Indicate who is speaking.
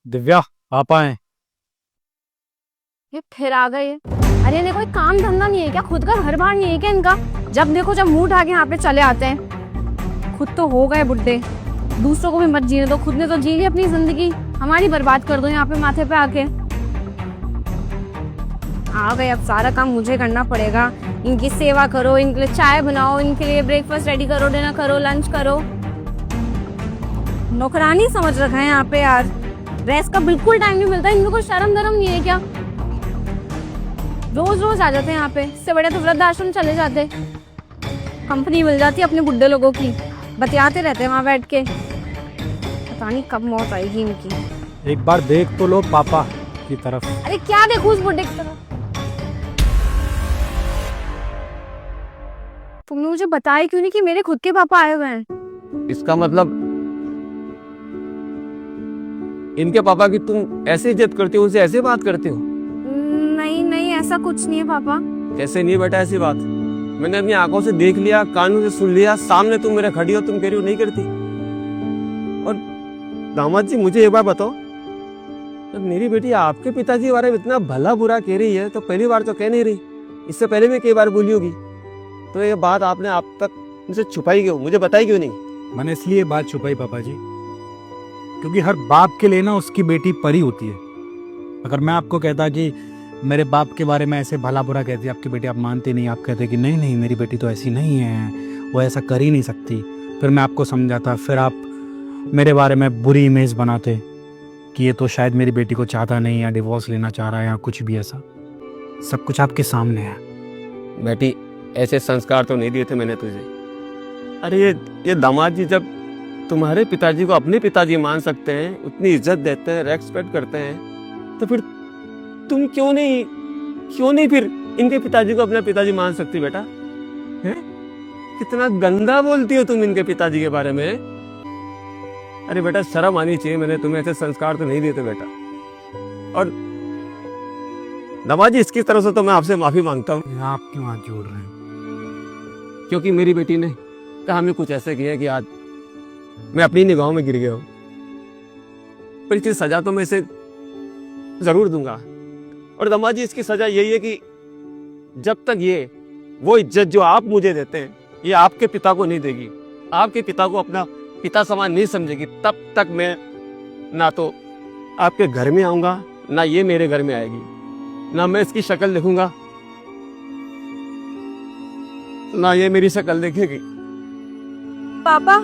Speaker 1: दिव्या, पापा हैं।
Speaker 2: ये फिर आ गए। अरे इन्हें कोई काम धंधा नहीं है क्या? खुद का घर बार नहीं है क्या इनका? जब मुंह उठा के यहाँ पे चले आते हैं। खुद तो हो गए बुड्ढे, दूसरों को भी मत जीने दो, खुद ने तो जी ली अपनी जिंदगी, हमारी बर्बाद कर दो यहाँ पे माथे पे आके। आ गए, अब सारा काम मुझे करना पड़ेगा। इनकी सेवा करो, इनके लिए चाय बनाओ, इनके लिए ब्रेकफास्ट रेडी करो, डिनर करो, लंच करो। नौकरानी समझ रखा है यहाँ पे यार। रेस्ट का बिल्कुल टाइम नहीं मिलता, इनको कोई शर्म धर्म नहीं है क्या? रोज रोज आ जाते हैं यहाँ पे, इससे बड़े तो वृद्धाश्रम चले जाते। कंपनी मिल जाती है अपने बुड्ढे लोगों की, बतियाते रहते हैं वहां बैठ के। पता नहीं कब मौत आएगी इनकी।
Speaker 1: एक बार देख तो लो पापा की तरफ।
Speaker 2: अरे क्या देखूं उस बुड्ढे की तरफ? तुमने मुझे बताया क्यों नहीं कि मेरे खुद के पापा आए हुए हैं?
Speaker 3: इसका मतलब इनके पापा की तुम ऐसे इज्जत करती हो, उनसे ऐसे बात करते हो?
Speaker 2: नहीं नहीं, ऐसा कुछ नहीं है पापा।
Speaker 3: कैसे नहीं बेटा ऐसी बात? मैंने अपनी आंखों से देख लिया, कानों से सुन लिया, सामने तुम मेरे खड़ी हो, तुम कह रही हो नहीं करती। और दामाद जी मुझे एक बार बताओ, जब मेरी बेटी आपके पिताजी के बारे में इतना भला बुरा कह रही है तो पहली बार तो कह नहीं रही, इससे पहले भी कई बार बोली होगी, तो ये बात आपने आप तक मुझसे छुपाई क्यों, मुझे बताई क्यों नहीं?
Speaker 1: मैंने इसलिए बात छुपाई पापा जी, क्योंकि हर बाप के लिए ना उसकी बेटी परी होती है। अगर मैं आपको कहता कि मेरे बाप के बारे में ऐसे भला बुरा कहती है आपकी बेटी, आप मानते नहीं, आप कहते कि नहीं नहीं मेरी बेटी तो ऐसी नहीं है, वो ऐसा कर ही नहीं सकती। फिर मैं आपको समझाता, फिर आप मेरे बारे में बुरी इमेज बनाते कि ये तो शायद मेरी बेटी को चाहता नहीं, या डिवोर्स लेना चाह रहा है, या कुछ भी ऐसा। सब कुछ आपके सामने है।
Speaker 3: बेटी ऐसे संस्कार तो नहीं दिए थे मैंने तुझे। अरे ये दामाद जी जब तुम्हारे पिताजी को अपने पिताजी मान सकते हैं, उतनी इज्जत देते हैं, रेस्पेक्ट करते हैं, तो फिर तुम क्यों नहीं फिर इनके पिताजी को अपना पिताजी मान सकती बेटा? हैं? कितना गंदा बोलती हो तुम इनके पिताजी के बारे में। अरे बेटा शर्म आनी चाहिए, मैंने तुम्हें ऐसे संस्कार तो नहीं दिए थे बेटा। और दामाद जी इसकी तरफ से तो मैं आपसे माफी मांगता हूँ,
Speaker 1: आप क्यों हाथ जोड़ रहे हैं?
Speaker 3: क्योंकि मेरी बेटी ने कहा हमें कुछ ऐसे किया कि आज मैं अपनी निगाहों में गिर गया हूं। पर इसकी सजा तो मैं इसे जरूर दूंगा। और दामाद जी इसकी सजा यही है कि जब तक ये वो इज्जत जो आप मुझे देते हैं ये आपके पिता को नहीं देगी, आपके पिता को अपना पिता समान नहीं समझेगी, तब तक मैं ना तो आपके घर में आऊंगा, ना ये मेरे घर में आएगी, ना मैं इसकी शक्ल देखूंगा, ना ये मेरी शक्ल देखेगी।
Speaker 2: पापा